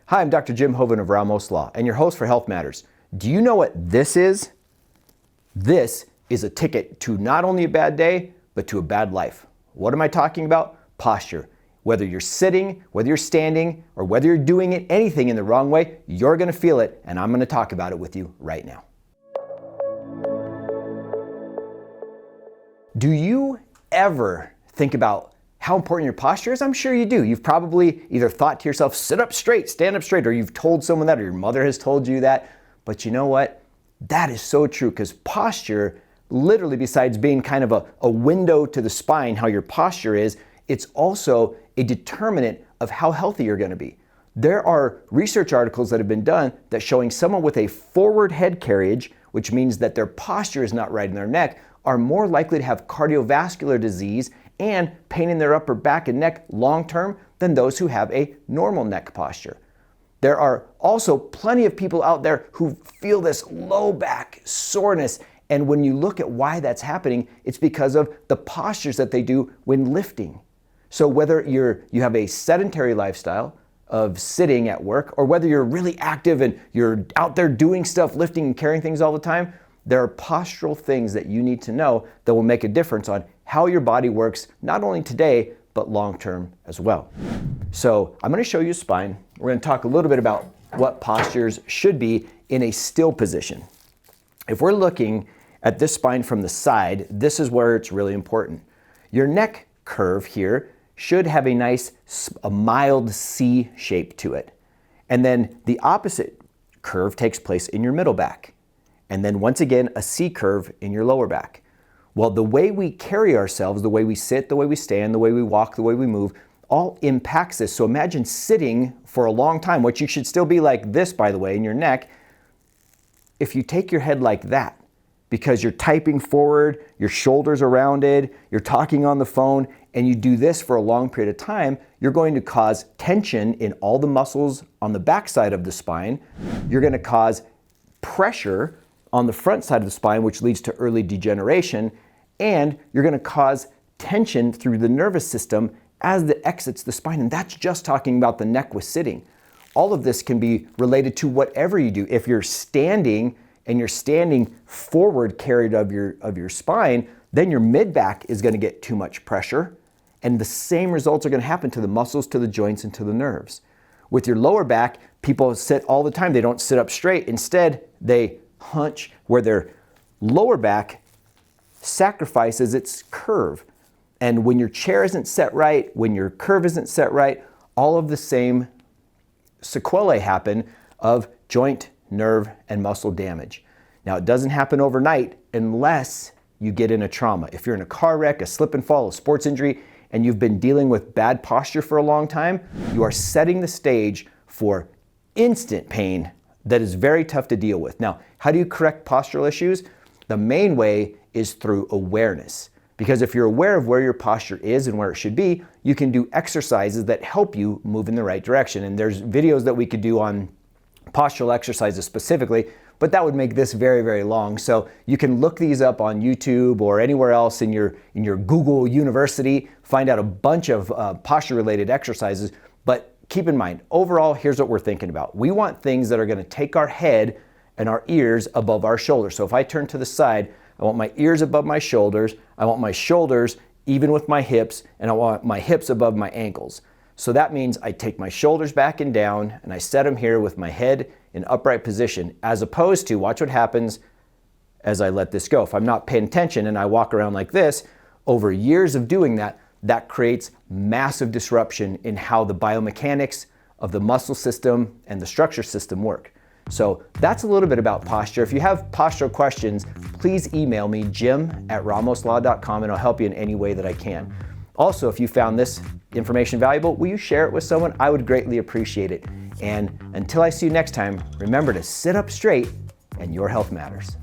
Hi, I'm Dr. Jim Hoven of Ramos Law and your host for Health Matters. Do you know what this is? This is a ticket to not only a bad day, but to a bad life. What am I talking about? Posture. Whether you're sitting, whether you're standing, or whether you're doing anything in the wrong way, you're going to feel it, and I'm going to talk about it with you right now. Do you ever think about how important your posture is? I'm sure you do. You've probably either thought to yourself, sit up straight, stand up straight, or you've told someone that, or your mother has told you that. But you know what? That is so true, because posture, literally besides being kind of a window to the spine, how your posture is, it's also a determinant of how healthy you're going to be. There are research articles that have been done that showing someone with a forward head carriage, which means that their posture is not right in their neck, are more likely to have cardiovascular disease and pain in their upper back and neck long term than those who have a normal neck posture. There are also plenty of people out there who feel this low back soreness, and when you look at why that's happening, it's because of the postures that they do when lifting. So whether you have a sedentary lifestyle of sitting at work, or whether you're really active and you're out there doing stuff, lifting and carrying things all the time, there are postural things that you need to know that will make a difference on how your body works, not only today, but long-term as well. So I'm going to show you spine. We're going to talk a little bit about what postures should be in a still position. If we're looking at this spine from the side, this is where it's really important. Your neck curve here should have a mild C shape to it. And then the opposite curve takes place in your middle back. And then once again, a C curve in your lower back. Well, the way we carry ourselves, the way we sit, the way we stand, the way we walk, the way we move, all impacts this. So imagine sitting for a long time, which you should still be like this, by the way, in your neck. If you take your head like that, because you're typing forward, your shoulders are rounded, you're talking on the phone, and you do this for a long period of time, you're going to cause tension in all the muscles on the back side of the spine. You're going to cause pressure on the front side of the spine, which leads to early degeneration, and you're going to cause tension through the nervous system as it exits the spine. And that's just talking about the neck with sitting. All of this can be related to whatever you do. If you're standing and you're standing forward carried of your spine, then your mid-back is going to get too much pressure, and the same results are going to happen to the muscles, to the joints, and to the nerves. With your lower back, people sit all the time. They don't sit up straight. Instead, they hunch, where their lower back sacrifices its curve. And when your chair isn't set right, when your curve isn't set right, all of the same sequelae happen of joint, nerve, and muscle damage. Now, it doesn't happen overnight unless you get in a trauma. If you're in a car wreck, a slip and fall, a sports injury, and you've been dealing with bad posture for a long time, you are setting the stage for instant pain that is very tough to deal with. Now, how do you correct postural issues? The main way is through awareness. Because if you're aware of where your posture is and where it should be, you can do exercises that help you move in the right direction. And there's videos that we could do on postural exercises specifically, but that would make this very, very long. So you can look these up on YouTube or anywhere else in your Google University, find out a bunch of posture-related exercises. But keep in mind, overall, here's what we're thinking about. We want things that are going to take our head and our ears above our shoulders. So if I turn to the side, I want my ears above my shoulders, I want my shoulders even with my hips, and I want my hips above my ankles. So that means I take my shoulders back and down, and I set them here with my head in upright position, as opposed to, watch what happens as I let this go. If I'm not paying attention and I walk around like this, over years of doing that, that creates massive disruption in how the biomechanics of the muscle system and the structure system work. So that's a little bit about posture. If you have postural questions, please email me, jim@ramoslaw.com, and I'll help you in any way that I can. Also, if you found this information valuable, will you share it with someone? I would greatly appreciate it. And until I see you next time, remember to sit up straight, and your health matters.